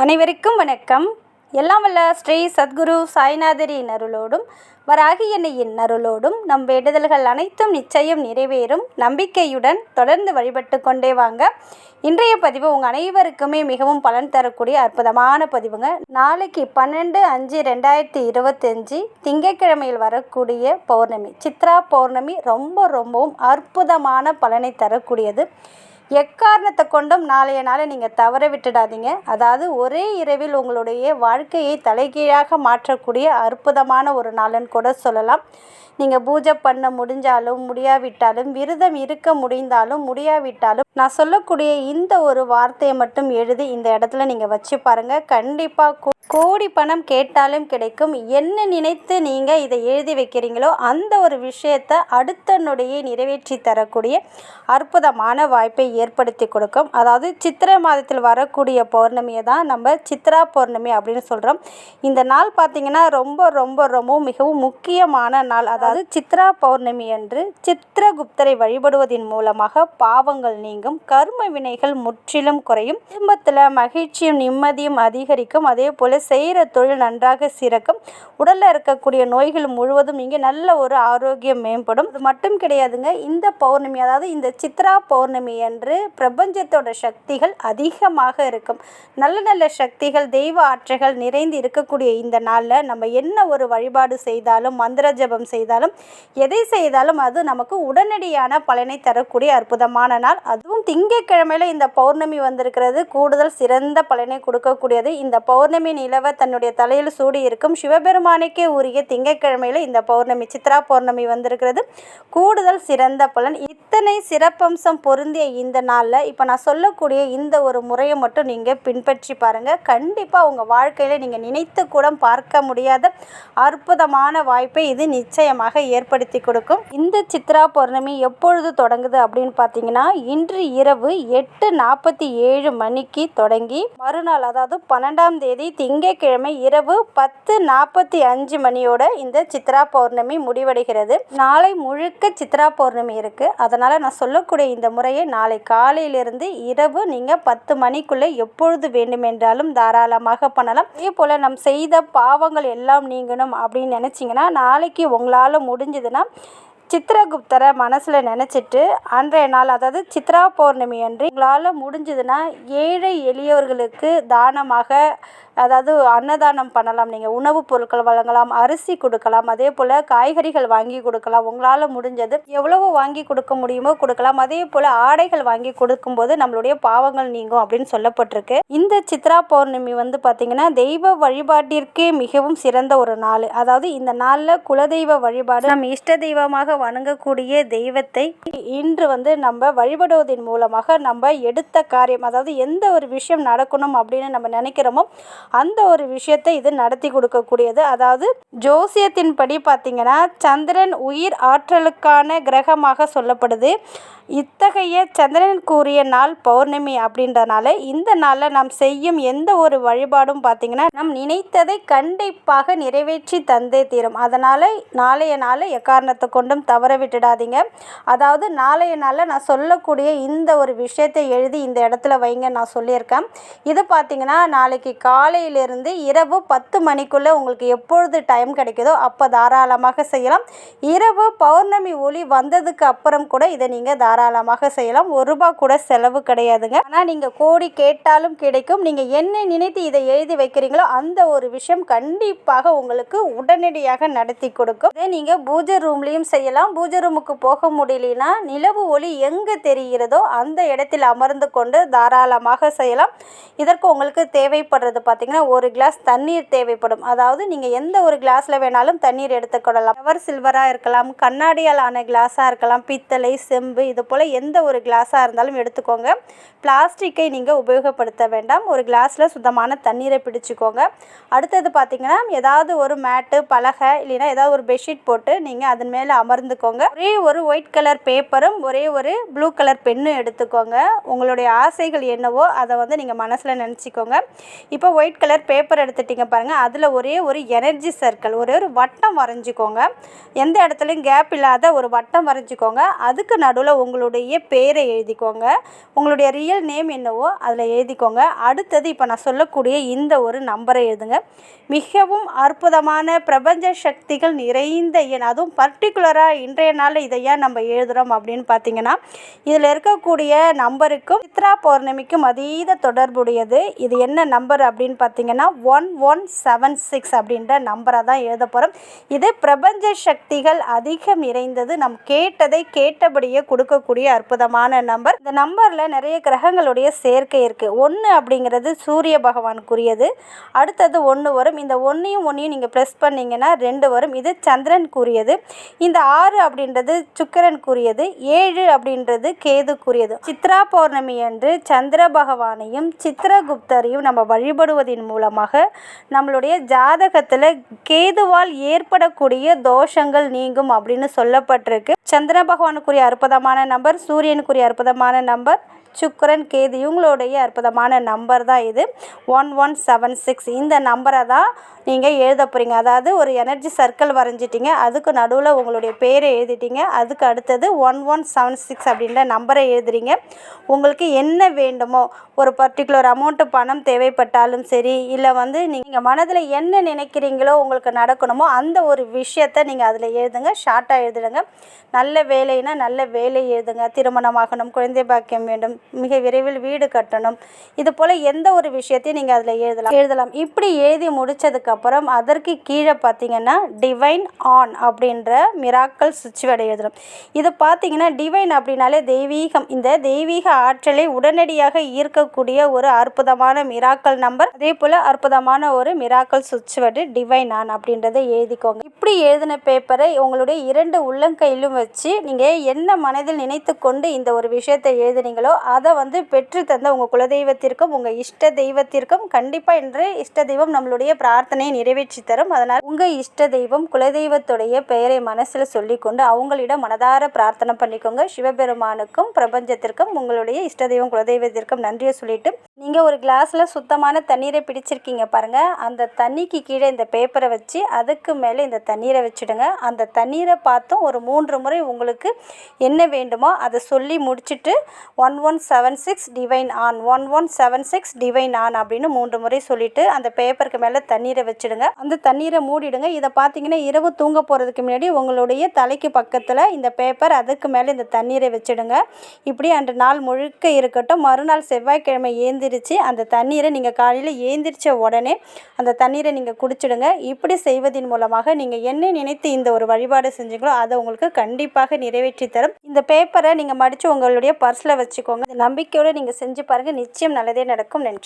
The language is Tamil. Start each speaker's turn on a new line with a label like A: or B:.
A: அனைவருக்கும் வணக்கம். எல்லாம் வல்ல ஸ்ரீ சத்குரு சாய்நாதரின் அருளோடும் வராகி அன்னையின் அருளோடும் நம் வேண்டுதல்கள் அனைத்தும் நிச்சயம் நிறைவேறும் நம்பிக்கையுடன் தொடர்ந்து வழிபட்டு கொண்டே வாங்க. இன்றைய பதிவு உங்கள் அனைவருக்குமே மிகவும் பலன் தரக்கூடிய அற்புதமான பதிவுங்க. நாளைக்கு 12/5/2025 திங்கட்கிழமையில் வரக்கூடிய பௌர்ணமி, சித்ரா பௌர்ணமி ரொம்பவும் அற்புதமான பலனை தரக்கூடியது. எக்காரணத்தை கொண்டும் நாளைய நாளை நீங்கள் தவற விட்டுடாதீங்க. அதாவது ஒரே இரவில் உங்களுடைய வாழ்க்கையை தலைகீழாக மாற்றக்கூடிய அற்புதமான ஒரு நாளுன்னு கூட சொல்லலாம். நீங்கள் பூஜை பண்ண முடிஞ்சாலும் முடியாவிட்டாலும், விரதம் இருக்க முடிந்தாலும் முடியாவிட்டாலும், நான் சொல்லக்கூடிய இந்த ஒரு வார்த்தையை மட்டும் எழுதி இந்த இடத்துல நீங்கள் வச்சு பாருங்கள். கண்டிப்பாக கோடி பணம் கேட்டாலும் கிடைக்கும். என்ன நினைத்து நீங்கள் இதை எழுதி வைக்கிறீங்களோ அந்த ஒரு விஷயத்தை அடுத்த நொடியை நிறைவேற்றி தரக்கூடிய அற்புதமான வாய்ப்பை ஏற்படுத்தி கொடுக்கும். அதாவது சித்திரை மாதத்தில் வரக்கூடிய பௌர்ணமியை தான் நம்ம சித்ரா பௌர்ணமி அப்படின்னு சொல்கிறோம். இந்த நாள் பார்த்திங்கன்னா ரொம்ப மிகவும் முக்கியமான நாள். அதாவது சித்ரா பௌர்ணமி அன்று சித்ரகுப்தரை வழிபடுவதன் மூலமாக பாவங்கள் நீங்கும், கர்ம வினைகள் முற்றிலும் குறையும், குடும்பத்தில் மகிழ்ச்சியும் நிம்மதியும் அதிகரிக்கும், அதே போல் செய்கிற தொழில் நன்றாக சிறக்கும், உடலில் இருக்கக்கூடிய நோய்கள் முழுவதும் இங்கே நல்ல ஒரு ஆரோக்கியம் மேம்படும். அது மட்டும் கிடையாதுங்க. இந்த பௌர்ணமி, அதாவது இந்த சித்ரா பௌர்ணமி அன்று பிரபஞ்சத்தோட சக்திகள் அதிகமாக இருக்கும். நல்ல சக்திகள், தெய்வ ஆற்றல்கள் நிறைந்து இருக்கக்கூடிய இந்த நாளில் நம்ம என்ன ஒரு வழிபாடு செய்தாலும், மந்திர ஜபம் செய்தாலும், எதை செய்தாலும் அது நமக்கு உடனடியான பலனை தரக்கூடிய அற்புதமான நாள். அதுவும் திங்கட்கிழமையில் இந்த பௌர்ணமி வந்திருக்கிறது கூடுதல் சிறந்த பலனை கொடுக்கக்கூடியது. இந்த பௌர்ணமி நிலவை தன்னுடைய தலையில் சூடி இருக்கும் சிவபெருமானுக்கே உரிய திங்கட்கிழமையில் இந்த பௌர்ணமி, சித்ரா பௌர்ணமி வந்திருக்கிறது கூடுதல் சிறந்த பலன். இத்தனை சிறப்பம்சம் பொருந்திய இந்த நாளில் இப்போ நான் சொல்லக்கூடிய இந்த ஒரு முறையை மட்டும் நீங்கள் பின்பற்றி பாருங்கள். கண்டிப்பாக உங்கள் வாழ்க்கையில் நீங்கள் நினைத்து கூட பார்க்க முடியாத அற்புதமான வாய்ப்பை இது நிச்சயமாக ஏற்படுத்தி கொடுக்கும். இந்த சித்ரா பௌர்ணமி எப்பொழுது தொடங்குது அப்படின்னு பார்த்தீங்கன்னா, இன்று இரவு 8:47 மணிக்கு தொடங்கி மறுநாள், அதாவது 12ஆம் தேதி திங்கட்கிழமை இரவு 10:45 மணியோட இந்த சித்ரா பௌர்ணமி முடிவடைகிறது. நாளை முழுக்க சித்ரா பௌர்ணமி இருக்குது. அதனால் நான் சொல்லக்கூடிய இந்த முறையை நாளை காலையிலிருந்து இரவு நீங்கள் 10 மணிக்குள்ளே எப்பொழுது வேண்டுமென்றாலும் தாராளமாக பண்ணலாம். அதே போல் நம் செய்த பாவங்கள் எல்லாம் நீங்கணும் அப்படின்னு நினச்சிங்கன்னா, நாளைக்கு உங்களால் முடிஞ்சதுன்னா சித்ரகுப்தரை மனசில் நினச்சிட்டு அன்றைய நாள், அதாவது சித்ரா பௌர்ணமி அன்று உங்களால் முடிஞ்சதுன்னா ஏழை எளியவர்களுக்கு தானமாக, அதாவது அன்னதானம் பண்ணலாம். நீங்கள் உணவுப் பொருட்கள் வழங்கலாம், அரிசி கொடுக்கலாம், அதே போல் காய்கறிகள் வாங்கி கொடுக்கலாம். உங்களால் முடிஞ்சது எவ்வளவு வாங்கி கொடுக்க முடியுமோ கொடுக்கலாம். அதே போல் ஆடைகள் வாங்கி கொடுக்கும்போது நம்மளுடைய பாவங்கள் நீங்கும் அப்படின்னு சொல்லப்பட்டிருக்கு. இந்த சித்ரா பௌர்ணமி பார்த்திங்கன்னா தெய்வ வழிபாட்டிற்கே மிகவும் சிறந்த ஒரு நாள். அதாவது இந்த நாளில் குலதெய்வ வழிபாடு, நம் இஷ்ட தெய்வமாக வணங்கக்கூடிய தெய்வத்தை இன்று நம்ம வழிபடுவதன் மூலமாக நம்ம எடுத்த காரியம், அதாவது எந்த ஒரு விஷயம் நடக்கணும் அப்படின்னு நம்ம நினைக்கிறோமோ அந்த ஒரு விஷயத்தை இது நடத்தி கொடுக்கக்கூடியது. அதாவது ஜோசியத்தின்படி பார்த்திங்கன்னா சந்திரன் உயிர் ஆற்றலுக்கான கிரகமாக சொல்லப்படுது. இத்தகைய சந்திரன் கூறிய நாள் பௌர்ணமி அப்படின்றனால இந்த நாளில் நாம் செய்யும் எந்த ஒரு வழிபாடும் பார்த்திங்கன்னா நாம் நினைத்ததை கண்டிப்பாக நிறைவேற்றி தந்தே தீரும். அதனால் நாளைய நாளை எக்காரணத்தை கொண்டும் தவற விட்டுடாதீங்க. அதாவது நாளைய நாளில் நான் சொல்லக்கூடிய இந்த ஒரு விஷயத்தை எழுதி இந்த இடத்துல வைங்க நான் சொல்லியிருக்கேன். இது பார்த்திங்கன்னா நாளைக்கு காலையிலிருந்து இரவு 10 மணிக்குள்ளே உங்களுக்கு எப்பொழுது டைம் கிடைக்குதோ அப்போ தாராளமாக செய்யலாம். இரவு பௌர்ணமி ஒளி வந்ததுக்கு அப்புறம் கூட இதை நீங்கள் தாராளமாக செய்யலாம். ₹1 கூட செலவு கிடையாதுங்க. ஆனால் நீங்கள் கோடி கேட்டாலும் கிடைக்கும். நீங்கள் என்ன நினைத்து இதை எழுதி வைக்கிறீங்களோ அந்த ஒரு விஷயம் கண்டிப்பாக உங்களுக்கு உடனடியாக நடத்தி கொடுக்கும். இதை நீங்கள் பூஜை ரூம்லேயும் செய்யலாம். பூஜை ரூமுக்கு போக முடியலனா நிலவு ஒளி எங்கே தெரிகிறதோ அந்த இடத்தில் அமர்ந்து கொண்டு தாராளமாக செய்யலாம். இதற்கு உங்களுக்கு தேவைப்படுறது பார்த்திங்கன்னா 1 கிளாஸ் தண்ணீர் தேவைப்படும். அதாவது நீங்கள் எந்த ஒரு கிளாஸில் வேணாலும் தண்ணீர் எடுத்துக்கொள்ளலாம். எவர் சில்வராக இருக்கலாம், கண்ணாடியால் ஆன கிளாஸாக இருக்கலாம், பித்தளை, செம்பு, இது போல் எந்த ஒரு கிளாஸாக இருந்தாலும் எடுத்துக்கோங்க. பிளாஸ்டிக்கை நீங்கள் உபயோகப்படுத்த வேண்டாம். ஒரு கிளாஸில் சுத்தமான தண்ணீரை பிடிச்சிக்கோங்க. அடுத்தது பார்த்திங்கன்னா ஏதாவது ஒரு மேட்டு, பலகை, இல்லைன்னா ஏதாவது ஒரு பெட்ஷீட் போட்டு நீங்கள் அதன் மேலே அமர்ந்துக்கோங்க. ஒரே ஒரு ஒயிட் கலர் பேப்பரும் ஒரே ஒரு ப்ளூ கலர் பென்னும் எடுத்துக்கோங்க. உங்களுடைய ஆசைகள் என்னவோ அதை நீங்கள் மனசில் நினச்சிக்கோங்க. இப்போ ஒயிட் ஒயிட் கலர் பேப்பர் எடுத்துட்டிங்க பாருங்கள். அதில் ஒரே ஒரு எனர்ஜி சர்க்கிள், ஒரே ஒரு வட்டம் வரைஞ்சிக்கோங்க. எந்த இடத்துலையும் கேப் இல்லாத ஒரு வட்டம் வரைஞ்சிக்கோங்க. அதுக்கு நடுவில் உங்களுடைய பேரை எழுதிக்கோங்க. உங்களுடைய ரியல் நேம் என்னவோ அதில் எழுதிக்கோங்க. அடுத்தது இப்போ நான் சொல்லக்கூடிய இந்த ஒரு நம்பரை எழுதுங்க. மிகவும் அற்புதமான பிரபஞ்ச சக்திகள் நிறைந்த எண். அதுவும் பர்டிகுலராக இன்றைய நாளில் இதை ஏன் நம்ம எழுதுகிறோம் அப்படின்னு பார்த்தீங்கன்னா, இதில் இருக்கக்கூடிய நம்பருக்கும் சித்ரா பௌர்ணமிக்கும் அதீத தொடர்புடையது. இது என்ன நம்பர் அப்படின்னு பார்த்தீங்கன்னா 1176 அப்படின்ற நம்பரை தான் எழுத போகிறோம். இது பிரபஞ்ச சக்திகள் அதிகம் நிறைந்தது. நம் கேட்டதை கேட்டபடியே கொடுக்கக்கூடிய அற்புதமான நம்பர். இந்த நம்பரில் நிறைய கிரகங்களுடைய சேர்க்கை இருக்குது. 1 அப்படிங்கிறது சூரிய பகவானுக்குரியது. அடுத்தது 1 வரும். இந்த 1ஐயும் நீங்கள் ப்ளஸ் பண்ணிங்கன்னா 2 வரும். இது சந்திரனுக்குரியது. இந்த 6 அப்படின்றது சுக்கிரனுக்குரியது. 7 அப்படின்றது கேதுக்குரியது. சித்ரா பௌர்ணமி அன்று சந்திர பகவானையும் சித்திரகுப்தரையும் நம்ம வழிபடுவதன் மூலமாக நம்மளுடைய ஜாதகத்தில் கேதுவால் ஏற்படக்கூடிய தோஷங்கள் நீங்கும் அப்படின்னு சொல்லப்பட்டிருக்கு. சந்திர பகவானுக்குரிய அற்புதமான நம்பர், சூரியனுக்குரிய அற்புதமான நம்பர், சுக்கிரன் கேது இவங்களுடைய அற்புதமான நம்பர் தான் இது 1176. இந்த நம்பரை தான் நீங்கள் எழுத போகிறீங்க. அதாவது ஒரு எனர்ஜி சர்க்கிள் வரைஞ்சிட்டிங்க, அதுக்கு நடுவில் உங்களுடைய பேரை எழுதிட்டீங்க. அதுக்கு அடுத்தது 1176 அப்படின்ற நம்பரை எழுதுறீங்க. உங்களுக்கு என்ன வேண்டுமோ, ஒரு பர்டிகுலர் அமௌண்ட்டு பணம் தேவைப்பட்டாலும் சரி, இல்லை நீங்கள் மனதில் என்ன நினைக்கிறீங்களோ உங்களுக்கு நடக்கணுமோ அந்த ஒரு விஷயத்தை நீங்கள் அதில் எழுதுங்க. ஷார்ட்டாக எழுதுடுங்க. நல்ல வேலைன்னா நல்ல வேலை எழுதுங்க. திருமணமாகணும், குழந்தை பாக்கியம் வேண்டும், மிக விரைவில் வீடு கட்டணும், இது போல் எந்த ஒரு விஷயத்தையும் நீங்கள் அதில் எழுதலாம். இப்படி எழுதி முடித்ததுக்கப்புறம் அதற்கு கீழே பார்த்தீங்கன்னா டிவைன் ஆன் அப்படின்ற மிராக்கல் சுவிட்ச் வேர்டை எழுதணும். இது பார்த்தீங்கன்னா டிவைன் அப்படின்னாலே தெய்வீகம். இந்த தெய்வீக ஆற்றலை உடனடியாக ஈர்க்கக்கூடிய ஒரு அற்புதமான மிராக்கல் நம்பர். அதே போல் அற்புதமான ஒரு மிராக்கல் சுவிட்ச் வேர்டு டிவைன் ஆன் அப்படின்றத எழுதிக்கோங்க. இப்படி எழுதின பேப்பரை உங்களுடைய 2 உள்ளங்கையிலும் வச்சு நீங்கள் என்ன மனதில் நினைத்து கொண்டு இந்த ஒரு விஷயத்தை எழுதுனீங்களோ அதை பெற்று தந்த உங்கள் குலதெய்வத்திற்கும் உங்கள் இஷ்ட தெய்வத்திற்கும் கண்டிப்பாக இன்று இஷ்ட தெய்வம் நம்மளுடைய பிரார்த்தனை நிறைவேற்றி தரும். அதனால் உங்கள் இஷ்ட தெய்வம் குலதெய்வத்துடைய பெயரை மனசில் சொல்லிக்கொண்டு அவங்களிடம் மனதார பிரார்த்தனை பண்ணிக்கோங்க. சிவபெருமானுக்கும் பிரபஞ்சத்திற்கும் உங்களுடைய இஷ்ட தெய்வம் குலதெய்வத்திற்கும் நன்றியை சொல்லிட்டு நீங்கள் ஒரு கிளாஸில் சுத்தமான தண்ணீரை பிடிச்சிருக்கீங்க பாருங்கள். அந்த தண்ணிக்கு கீழே இந்த பேப்பரை வச்சு அதுக்கு மேலே இந்த தண்ணீரை வச்சுடுங்க. அந்த தண்ணீரை பார்த்தும் ஒரு 3 முறை உங்களுக்கு என்ன வேண்டுமோ அதை சொல்லி முடிச்சுட்டு 1176 டிவைன் ஆன் 1176 டிவைன் ஆன் அப்படின்னு 3 முறை சொல்லிவிட்டு அந்த பேப்பருக்கு மேலே தண்ணீரை வச்சுடுங்க. அந்த தண்ணீரை மூடிடுங்க. இதை பார்த்தீங்கன்னா இரவு தூங்க போகிறதுக்கு முன்னாடி உங்களுடைய தலைக்கு பக்கத்தில் இந்த பேப்பர், அதுக்கு மேலே இந்த தண்ணீரை வச்சுடுங்க. இப்படி அன்று நாள் முழுக்க இருக்கட்டும். மறுநாள் செவ்வாய்க்கிழமை ஏந்திரிச்சு அந்த தண்ணீரை நீங்கள் காலையில் ஏந்திரிச்ச உடனே அந்த தண்ணீரை நீங்கள் குடிச்சிடுங்க. இப்படி செய்வதன் மூலமாக நீங்கள் என்ன நினைத்து இந்த ஒரு வழிபாடு செஞ்சீங்களோ அதை உங்களுக்கு கண்டிப்பாக நிறைவேற்றி தரும். இந்த பேப்பரை நீங்கள் மடித்து உங்களுடைய பர்ஸில் வச்சுக்கோங்க. நம்பிக்கையோடு நீங்கள் செஞ்சு பாருங்கள். நிச்சயம் நல்லதே நடக்கும். நன்றி.